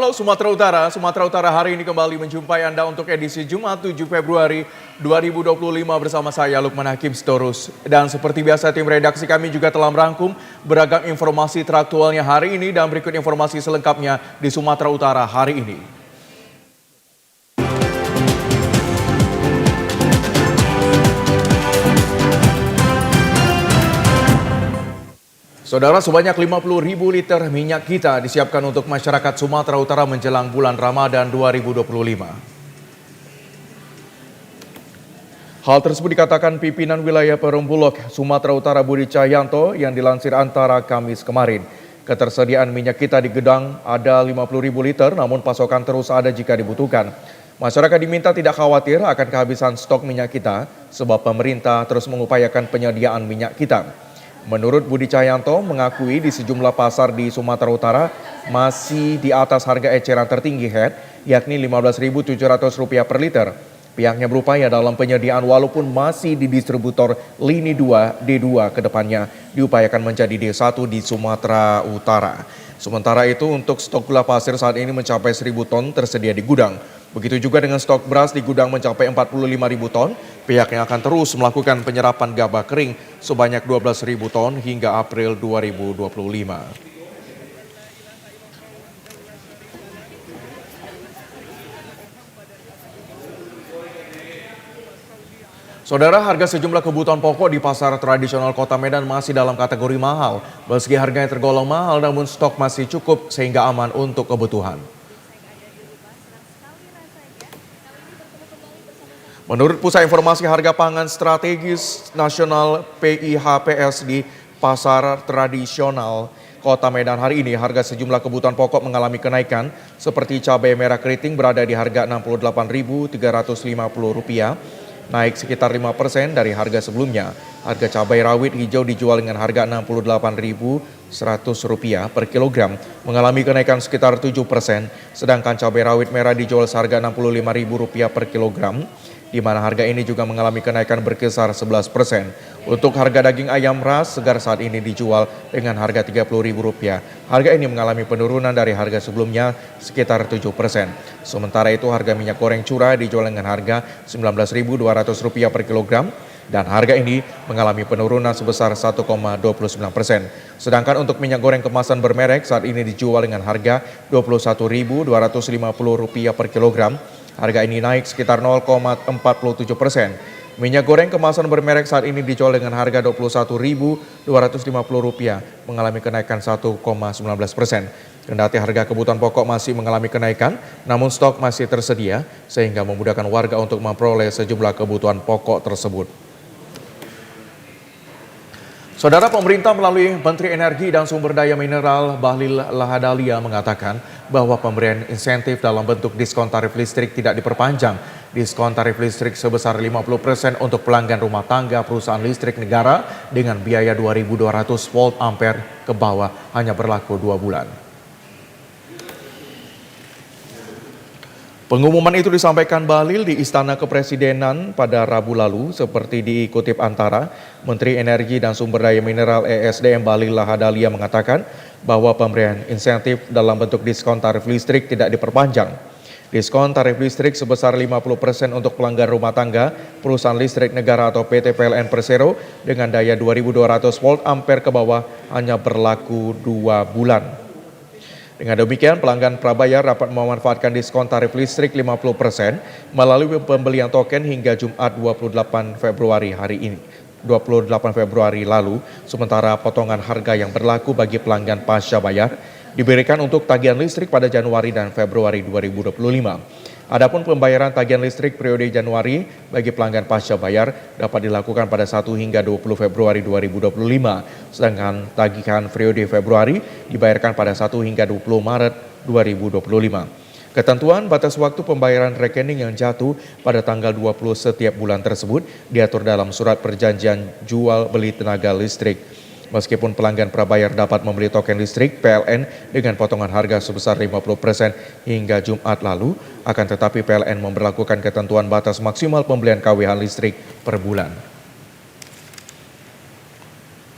Halo Sumatera Utara hari ini kembali menjumpai Anda untuk edisi Jumat 7 Februari 2025 bersama saya Lukman Hakim Sitorus. Dan seperti biasa tim redaksi kami juga telah merangkum beragam informasi teraktualnya hari ini dan berikut informasi selengkapnya di Sumatera Utara hari ini. Saudara, sebanyak 50.000 liter minyak kita disiapkan untuk masyarakat Sumatera Utara menjelang bulan Ramadan 2025. Hal tersebut dikatakan pimpinan wilayah Perum Bulog Sumatera Utara Budi Cahyanto yang dilansir Antara Kamis kemarin. Ketersediaan minyak kita di gudang ada 50.000 liter, namun pasokan terus ada jika dibutuhkan. Masyarakat diminta tidak khawatir akan kehabisan stok minyak kita, sebab pemerintah terus mengupayakan penyediaan minyak kita. Menurut Budi Cahyanto, mengakui di sejumlah pasar di Sumatera Utara masih di atas harga eceran tertinggi HED, yakni Rp15.700 per liter. Pihaknya berupaya dalam penyediaan walaupun masih di distributor lini 2 D2 ke depannya diupayakan menjadi D1 di Sumatera Utara. Sementara itu untuk stok gula pasir saat ini mencapai 1.000 ton tersedia di gudang. Begitu juga dengan stok beras di gudang mencapai 45.000 ton, pihaknya akan terus melakukan penyerapan gabah kering sebanyak 12.000 ton hingga April 2025. Saudara, harga sejumlah kebutuhan pokok di pasar tradisional Kota Medan masih dalam kategori mahal. Meski harganya tergolong mahal, namun stok masih cukup sehingga aman untuk kebutuhan. Menurut Pusat Informasi Harga Pangan Strategis Nasional PIHPS di Pasar Tradisional Kota Medan hari ini, harga sejumlah kebutuhan pokok mengalami kenaikan seperti cabai merah keriting berada di harga Rp68.350, naik sekitar 5% dari harga sebelumnya. Harga cabai rawit hijau dijual dengan harga Rp68.100 per kilogram, mengalami kenaikan sekitar 7%, sedangkan cabai rawit merah dijual seharga Rp65.000 per kilogram, di mana harga ini juga mengalami kenaikan berkisar 11%. Untuk harga daging ayam ras segar saat ini dijual dengan harga Rp30.000. Harga ini mengalami penurunan dari harga sebelumnya sekitar 7%. Sementara itu harga minyak goreng curah dijual dengan harga Rp19.200 per kilogram dan harga ini mengalami penurunan sebesar 1,29%. Sedangkan untuk minyak goreng kemasan bermerek saat ini dijual dengan harga Rp21.250 per kilogram. Harga ini naik sekitar 0,47%. Minyak goreng kemasan bermerek saat ini dijual dengan harga Rp21.250, mengalami kenaikan 1,19%. Kendati harga kebutuhan pokok masih mengalami kenaikan, namun stok masih tersedia sehingga memudahkan warga untuk memperoleh sejumlah kebutuhan pokok tersebut. Saudara, pemerintah melalui Menteri Energi dan Sumber Daya Mineral Bahlil Lahadalia mengatakan bahwa pemberian insentif dalam bentuk diskon tarif listrik tidak diperpanjang. Diskon tarif listrik sebesar 50% untuk pelanggan rumah tangga perusahaan listrik negara dengan biaya 2.200 volt ampere ke bawah hanya berlaku 2 bulan. Pengumuman itu disampaikan Bahlil di Istana Kepresidenan pada Rabu lalu, seperti dikutip Antara. Menteri Energi dan Sumber Daya Mineral ESDM Bahlil Lahadalia mengatakan bahwa pemberian insentif dalam bentuk diskon tarif listrik tidak diperpanjang. Diskon tarif listrik sebesar 50% untuk pelanggan rumah tangga, perusahaan listrik negara atau PT PLN Persero dengan daya 2.200 volt ampere ke bawah hanya berlaku 2 bulan. Dengan demikian, pelanggan prabayar dapat memanfaatkan diskon tarif listrik 50% melalui pembelian token hingga Jumat 28 Februari lalu, sementara potongan harga yang berlaku bagi pelanggan pasca bayar diberikan untuk tagihan listrik pada Januari dan Februari 2025. Adapun pembayaran tagihan listrik periode Januari bagi pelanggan pasca bayar dapat dilakukan pada 1 hingga 20 Februari 2025, sedangkan tagihan periode Februari dibayarkan pada 1 hingga 20 Maret 2025. Ketentuan batas waktu pembayaran rekening yang jatuh pada tanggal 20 setiap bulan tersebut diatur dalam surat perjanjian jual beli tenaga listrik. Meskipun pelanggan prabayar dapat membeli token listrik PLN dengan potongan harga sebesar 50% hingga Jumat lalu, akan tetapi PLN memberlakukan ketentuan batas maksimal pembelian KWH listrik per bulan.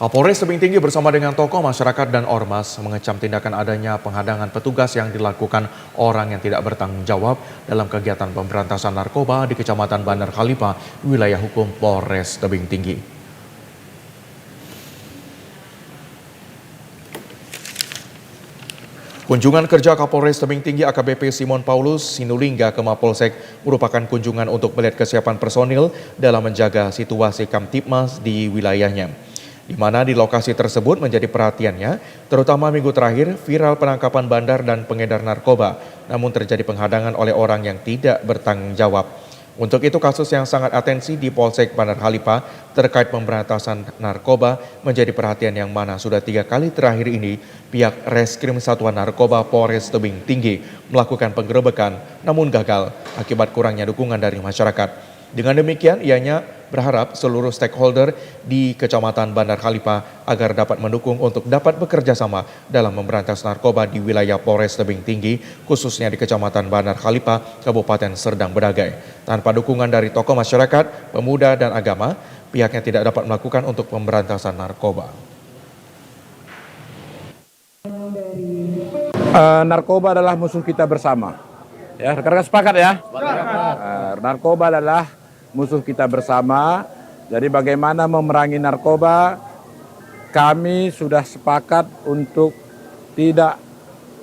Kapolres Tebing Tinggi bersama dengan tokoh masyarakat dan ormas mengecam tindakan adanya penghadangan petugas yang dilakukan orang yang tidak bertanggung jawab dalam kegiatan pemberantasan narkoba di Kecamatan Bandar Khalipah, wilayah hukum Polres Tebing Tinggi. Kunjungan kerja Kapolres Tebing Tinggi AKBP Simon Paulus Sinulinga ke Mapolsek merupakan kunjungan untuk melihat kesiapan personil dalam menjaga situasi Kamtipmas di wilayahnya. Di mana di lokasi tersebut menjadi perhatiannya, terutama minggu terakhir viral penangkapan bandar dan pengedar narkoba, namun terjadi penghadangan oleh orang yang tidak bertanggung jawab. Untuk itu kasus yang sangat atensi di Polsek Bandar Khalipah terkait pemberantasan narkoba menjadi perhatian yang mana sudah 3 kali terakhir ini pihak Reskrim Satuan Narkoba Polres Tebing Tinggi melakukan penggerebekan namun gagal akibat kurangnya dukungan dari masyarakat. Dengan demikian, ianya berharap seluruh stakeholder di Kecamatan Bandar Khalipah agar dapat mendukung untuk dapat bekerja sama dalam memberantas narkoba di wilayah Polres Tebing Tinggi, khususnya di Kecamatan Bandar Khalipah, Kabupaten Serdang Bedagai. Tanpa dukungan dari tokoh masyarakat, pemuda, dan agama, pihaknya tidak dapat melakukan untuk pemberantasan narkoba. Narkoba adalah musuh kita bersama. Ya, rekan-rekan sepakat ya? Narkoba adalah musuh kita bersama. Jadi bagaimana memerangi narkoba, kami sudah sepakat untuk tidak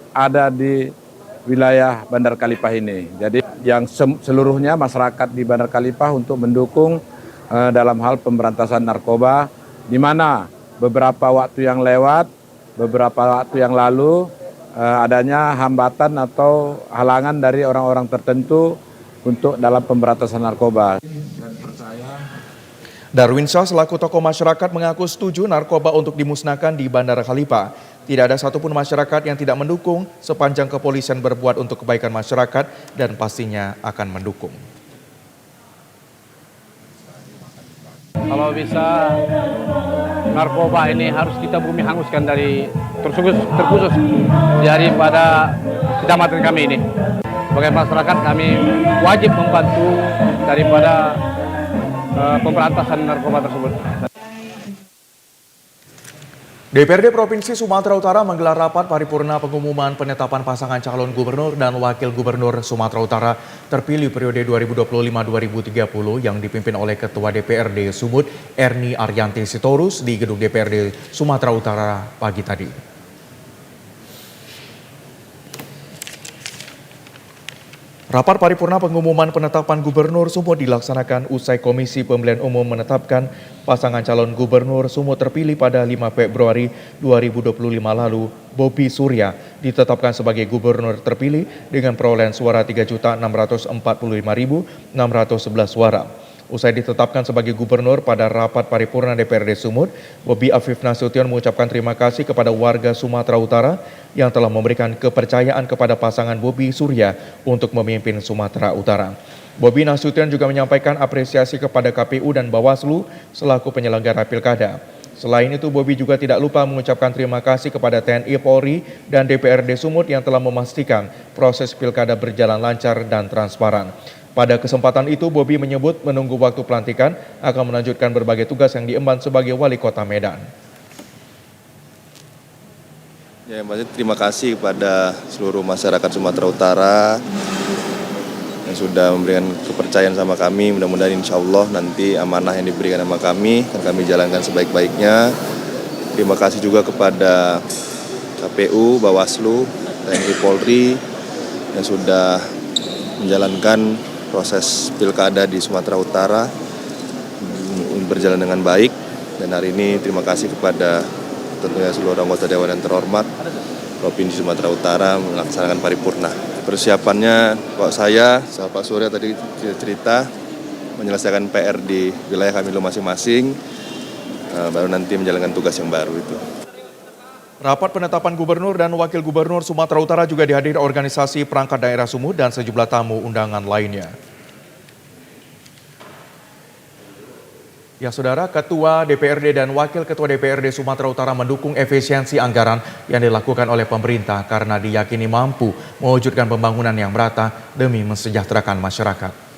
ada di wilayah Bandar Khalipah ini. Jadi yang seluruhnya masyarakat di Bandar Khalipah untuk mendukung dalam hal pemberantasan narkoba, di mana beberapa waktu yang lewat, beberapa waktu yang lalu adanya hambatan atau halangan dari orang-orang tertentu untuk dalam pemberantasan narkoba. Darwin Shah selaku tokoh masyarakat mengaku setuju narkoba untuk dimusnahkan di Bandar Khalipah. Tidak ada satupun masyarakat yang tidak mendukung sepanjang kepolisian berbuat untuk kebaikan masyarakat dan pastinya akan mendukung. Kalau bisa narkoba ini harus kita bumi hanguskan dari terkhusus daripada kecamatan kami ini. Sebagai masyarakat kami wajib membantu daripada pemberantasan narkoba tersebut. DPRD Provinsi Sumatera Utara menggelar rapat paripurna pengumuman penetapan pasangan calon gubernur dan wakil gubernur Sumatera Utara terpilih periode 2025-2030 yang dipimpin oleh Ketua DPRD Sumut Erni Aryanti Sitorus di Gedung DPRD Sumatera Utara pagi tadi. Rapat paripurna pengumuman penetapan gubernur Sumut dilaksanakan usai Komisi Pemilihan Umum menetapkan pasangan calon gubernur Sumut terpilih pada 5 Februari 2025 lalu, Bobi Surya, ditetapkan sebagai gubernur terpilih dengan perolehan suara 3.645.611 suara. Usai ditetapkan sebagai gubernur pada rapat paripurna DPRD Sumut, Bobi Afif Nasution mengucapkan terima kasih kepada warga Sumatera Utara yang telah memberikan kepercayaan kepada pasangan Bobi Surya untuk memimpin Sumatera Utara. Bobi Nasution juga menyampaikan apresiasi kepada KPU dan Bawaslu selaku penyelenggara pilkada. Selain itu, Bobi juga tidak lupa mengucapkan terima kasih kepada TNI Polri dan DPRD Sumut yang telah memastikan proses pilkada berjalan lancar dan transparan. Pada kesempatan itu, Bobi menyebut menunggu waktu pelantikan akan melanjutkan berbagai tugas yang diemban sebagai wali kota Medan. Ya, maksudnya terima kasih kepada seluruh masyarakat Sumatera Utara yang sudah memberikan kepercayaan sama kami. Mudah-mudahan insya Allah nanti amanah yang diberikan sama kami akan kami jalankan sebaik-baiknya. Terima kasih juga kepada KPU, Bawaslu, TNI Polri yang sudah menjalankan proses pilkada di Sumatera Utara berjalan dengan baik. Dan hari ini terima kasih kepada tentunya seluruh anggota Dewan yang terhormat Provinsi Sumatera Utara melaksanakan paripurna. Persiapannya saya sama Pak Surya tadi cerita menyelesaikan PR di wilayah kami masing-masing, baru nanti menjalankan tugas yang baru itu. Rapat penetapan gubernur dan wakil gubernur Sumatera Utara juga dihadiri organisasi perangkat daerah Sumut dan sejumlah tamu undangan lainnya. Ya saudara, Ketua DPRD dan Wakil Ketua DPRD Sumatera Utara mendukung efisiensi anggaran yang dilakukan oleh pemerintah karena diyakini mampu mewujudkan pembangunan yang merata demi mensejahterakan masyarakat.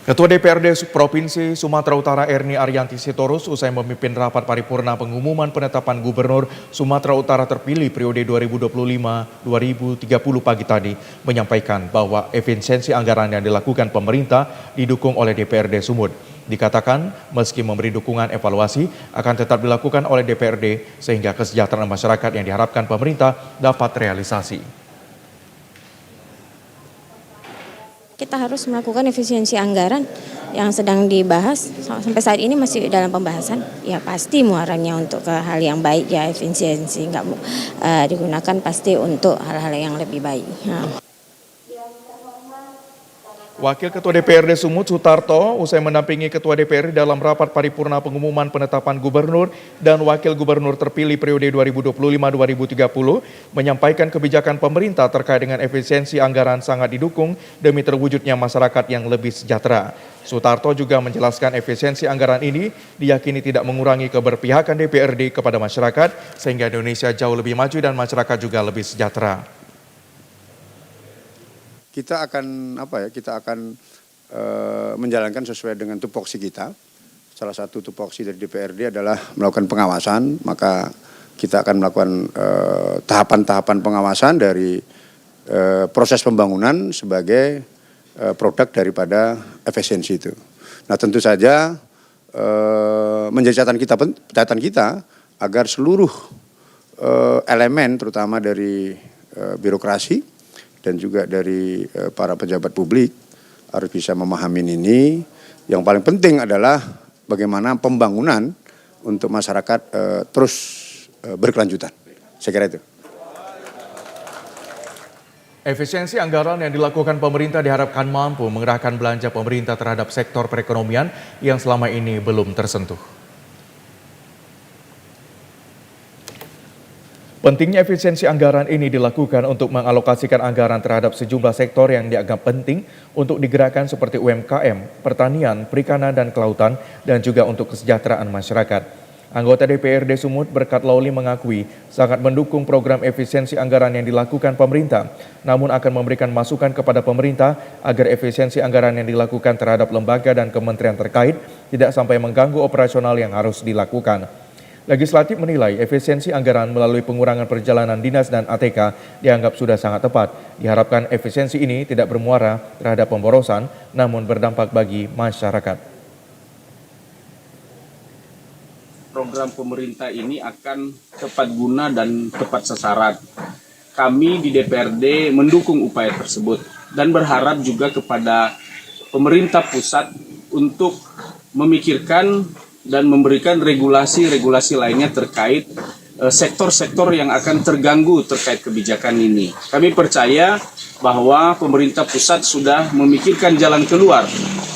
Ketua DPRD Provinsi Sumatera Utara Erni Arianti Sitorus usai memimpin rapat paripurna pengumuman penetapan Gubernur Sumatera Utara terpilih periode 2025-2030 pagi tadi menyampaikan bahwa efisiensi anggaran yang dilakukan pemerintah didukung oleh DPRD Sumut. Dikatakan meski memberi dukungan evaluasi akan tetap dilakukan oleh DPRD sehingga kesejahteraan masyarakat yang diharapkan pemerintah dapat realisasi. Kita harus melakukan efisiensi anggaran yang sedang dibahas sampai saat ini masih dalam pembahasan. Ya pasti muaranya untuk ke hal yang baik ya, efisiensi nggak digunakan pasti untuk hal-hal yang lebih baik. Wakil Ketua DPRD Sumut Sutarto usai mendampingi Ketua DPRD dalam rapat paripurna pengumuman penetapan Gubernur dan Wakil Gubernur terpilih periode 2025-2030 menyampaikan kebijakan pemerintah terkait dengan efisiensi anggaran sangat didukung demi terwujudnya masyarakat yang lebih sejahtera. Sutarto juga menjelaskan efisiensi anggaran ini diyakini tidak mengurangi keberpihakan DPRD kepada masyarakat sehingga Indonesia jauh lebih maju dan masyarakat juga lebih sejahtera. Kita akan menjalankan sesuai dengan tupoksi kita. Salah satu tupoksi dari DPRD adalah melakukan pengawasan, maka kita akan melakukan tahapan-tahapan pengawasan dari proses pembangunan sebagai produk daripada efisiensi itu. Nah tentu saja menjadi catatan kita agar seluruh elemen terutama dari birokrasi dan juga dari para pejabat publik harus bisa memahami ini. Yang paling penting adalah bagaimana pembangunan untuk masyarakat terus berkelanjutan. Saya kira itu. Efisiensi anggaran yang dilakukan pemerintah diharapkan mampu mengerahkan belanja pemerintah terhadap sektor perekonomian yang selama ini belum tersentuh. Pentingnya efisiensi anggaran ini dilakukan untuk mengalokasikan anggaran terhadap sejumlah sektor yang dianggap penting untuk digerakkan seperti UMKM, pertanian, perikanan dan kelautan, dan juga untuk kesejahteraan masyarakat. Anggota DPRD Sumut Berkat Lauli mengakui sangat mendukung program efisiensi anggaran yang dilakukan pemerintah, namun akan memberikan masukan kepada pemerintah agar efisiensi anggaran yang dilakukan terhadap lembaga dan kementerian terkait tidak sampai mengganggu operasional yang harus dilakukan. Legislatif menilai efisiensi anggaran melalui pengurangan perjalanan dinas dan ATK dianggap sudah sangat tepat. Diharapkan efisiensi ini tidak bermuara terhadap pemborosan, namun berdampak bagi masyarakat. Program pemerintah ini akan tepat guna dan tepat sasaran. Kami di DPRD mendukung upaya tersebut dan berharap juga kepada pemerintah pusat untuk memikirkan dan memberikan regulasi-regulasi lainnya terkait sektor-sektor yang akan terganggu terkait kebijakan ini. Kami percaya bahwa pemerintah pusat sudah memikirkan jalan keluar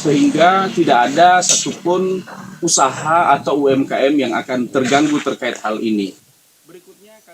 sehingga tidak ada satupun usaha atau UMKM yang akan terganggu terkait hal ini.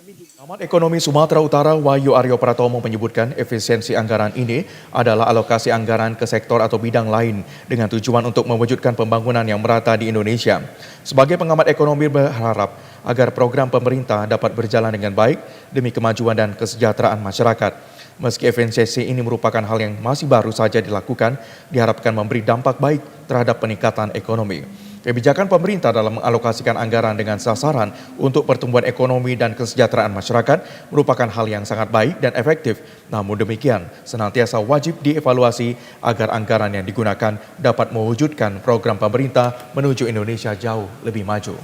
Pengamat Ekonomi Sumatera Utara Wahyu Aryo Pratomo menyebutkan efisiensi anggaran ini adalah alokasi anggaran ke sektor atau bidang lain dengan tujuan untuk mewujudkan pembangunan yang merata di Indonesia. Sebagai pengamat ekonomi berharap agar program pemerintah dapat berjalan dengan baik demi kemajuan dan kesejahteraan masyarakat. Meski efisiensi ini merupakan hal yang masih baru saja dilakukan, diharapkan memberi dampak baik terhadap peningkatan ekonomi. Kebijakan pemerintah dalam mengalokasikan anggaran dengan sasaran untuk pertumbuhan ekonomi dan kesejahteraan masyarakat merupakan hal yang sangat baik dan efektif. Namun demikian, senantiasa wajib dievaluasi agar anggaran yang digunakan dapat mewujudkan program pemerintah menuju Indonesia jauh lebih maju.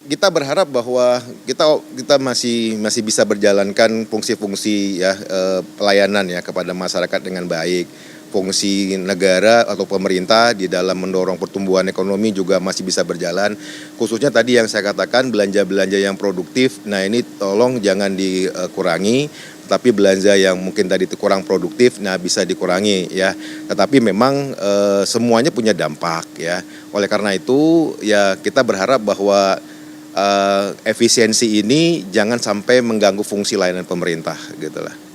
Kita berharap bahwa kita masih bisa berjalankan fungsi-fungsi pelayanan ya kepada masyarakat dengan baik. Fungsi negara atau pemerintah di dalam mendorong pertumbuhan ekonomi juga masih bisa berjalan. Khususnya tadi yang saya katakan belanja-belanja yang produktif, nah ini tolong jangan dikurangi, tapi belanja yang mungkin tadi itu kurang produktif, nah bisa dikurangi ya. Tetapi memang semuanya punya dampak ya. Oleh karena itu ya kita berharap bahwa efisiensi ini jangan sampai mengganggu fungsi layanan pemerintah gitulah.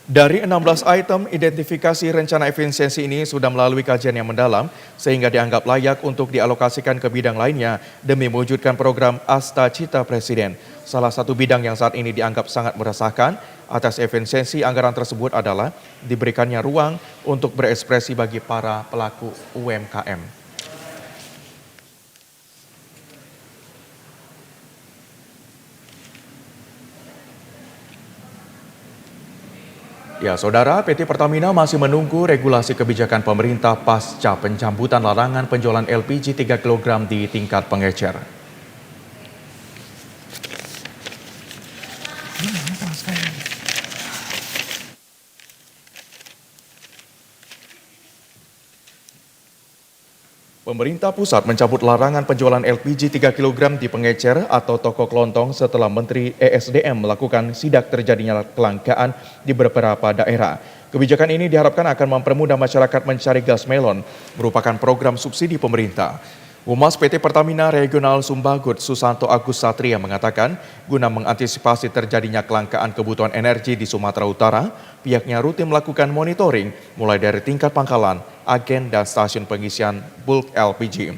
Dari 16 item, identifikasi rencana efisiensi ini sudah melalui kajian yang mendalam sehingga dianggap layak untuk dialokasikan ke bidang lainnya demi mewujudkan program Asta Cita Presiden. Salah satu bidang yang saat ini dianggap sangat meresahkan atas efisiensi anggaran tersebut adalah diberikannya ruang untuk berekspresi bagi para pelaku UMKM. Ya, Saudara, PT Pertamina masih menunggu regulasi kebijakan pemerintah pasca pencabutan larangan penjualan LPG 3 kg di tingkat pengecer. Pemerintah pusat mencabut larangan penjualan LPG 3 kg di pengecer atau toko kelontong setelah Menteri ESDM melakukan sidak terjadinya kelangkaan di beberapa daerah. Kebijakan ini diharapkan akan mempermudah masyarakat mencari gas melon, merupakan program subsidi pemerintah. Humas PT Pertamina Regional Sumbagut Susanto Agus Satria mengatakan, guna mengantisipasi terjadinya kelangkaan kebutuhan energi di Sumatera Utara, pihaknya rutin melakukan monitoring mulai dari tingkat pangkalan, agen, dan stasiun pengisian bulk LPG.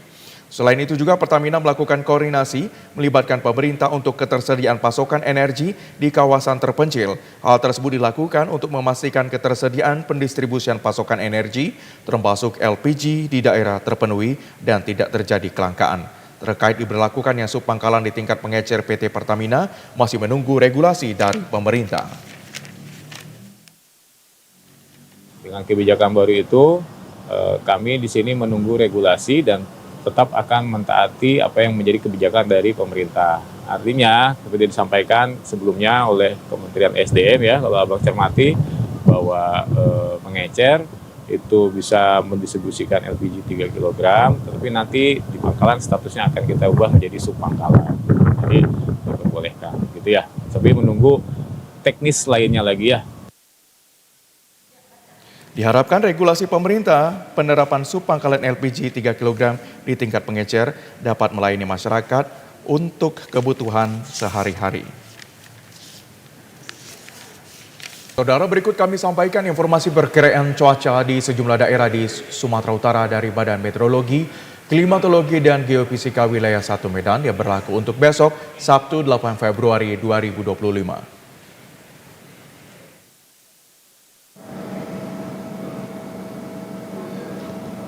Selain itu juga Pertamina melakukan koordinasi melibatkan pemerintah untuk ketersediaan pasokan energi di kawasan terpencil. Hal tersebut dilakukan untuk memastikan ketersediaan pendistribusian pasokan energi termasuk LPG di daerah terpenuhi dan tidak terjadi kelangkaan. Terkait diberlakukannya subpangkalan di tingkat pengecer PT Pertamina masih menunggu regulasi dari pemerintah. Dengan kebijakan baru itu, kami di sini menunggu regulasi dan tetap akan mentaati apa yang menjadi kebijakan dari pemerintah. Artinya, seperti disampaikan sebelumnya oleh Kementerian SDM ya, kalau Abang cermati, bahwa mengecer itu bisa mendistribusikan LPG 3 kg, tetapi nanti di pangkalan statusnya akan kita ubah menjadi subpangkalan. Jadi diperbolehkan gitu ya. Tapi menunggu teknis lainnya lagi ya. Diharapkan regulasi pemerintah penerapan subpangkalan LPG 3 kg di tingkat pengecer dapat melayani masyarakat untuk kebutuhan sehari-hari. Saudara, berikut kami sampaikan informasi perkiraan cuaca di sejumlah daerah di Sumatera Utara dari Badan Meteorologi, Klimatologi, dan Geofisika Wilayah 1 Medan yang berlaku untuk besok, Sabtu 8 Februari 2025.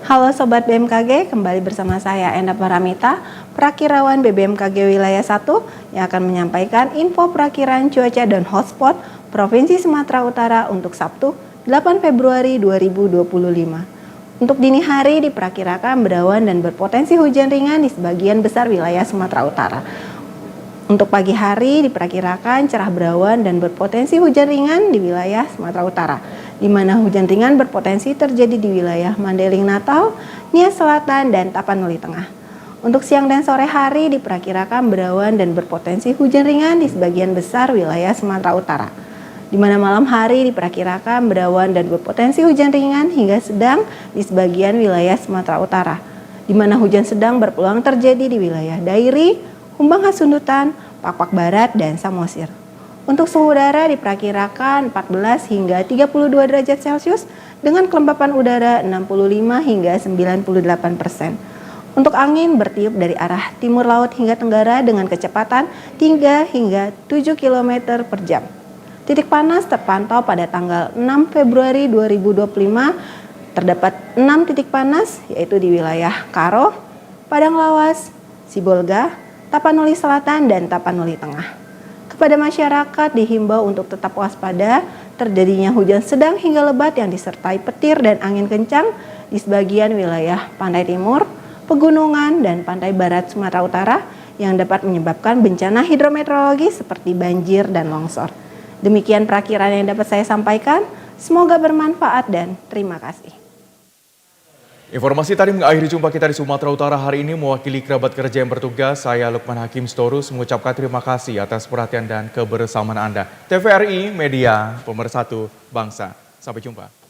Halo Sobat BMKG, kembali bersama saya Enda Paramita, Prakirawan BBMKG Wilayah 1 yang akan menyampaikan info perakiraan cuaca dan hotspot Provinsi Sumatera Utara untuk Sabtu 8 Februari 2025. Untuk dini hari diperkirakan berawan dan berpotensi hujan ringan di sebagian besar wilayah Sumatera Utara. Untuk pagi hari diperkirakan cerah berawan dan berpotensi hujan ringan di wilayah Sumatera Utara, di mana hujan ringan berpotensi terjadi di wilayah Mandailing Natal, Nias Selatan, dan Tapanuli Tengah. Untuk siang dan sore hari diperkirakan berawan dan berpotensi hujan ringan di sebagian besar wilayah Sumatera Utara, di mana malam hari diperkirakan berawan dan berpotensi hujan ringan hingga sedang di sebagian wilayah Sumatera Utara, di mana hujan sedang berpeluang terjadi di wilayah Dairi, Humbang Hasundutan, Pakpak Barat, dan Samosir. Untuk suhu udara diperkirakan 14 hingga 32 derajat Celcius dengan kelembapan udara 65 hingga 98%. Untuk angin bertiup dari arah timur laut hingga tenggara dengan kecepatan 3 hingga 7 km per jam. Titik panas terpantau pada tanggal 6 Februari 2025. Terdapat 6 titik panas yaitu di wilayah Karo, Padang Lawas, Sibolga, Tapanuli Selatan, dan Tapanuli Tengah. Kepada masyarakat dihimbau untuk tetap waspada terjadinya hujan sedang hingga lebat yang disertai petir dan angin kencang di sebagian wilayah pantai timur, pegunungan, dan pantai barat Sumatera Utara yang dapat menyebabkan bencana hidrometeorologi seperti banjir dan longsor. Demikian perakiraan yang dapat saya sampaikan. Semoga bermanfaat dan terima kasih. Informasi tadi mengakhiri jumpa kita di Sumatera Utara hari ini. Mewakili kerabat kerja yang bertugas, saya Lukman Hakim Storus mengucapkan terima kasih atas perhatian dan kebersamaan Anda. TVRI Media, pemersatu bangsa. Sampai jumpa.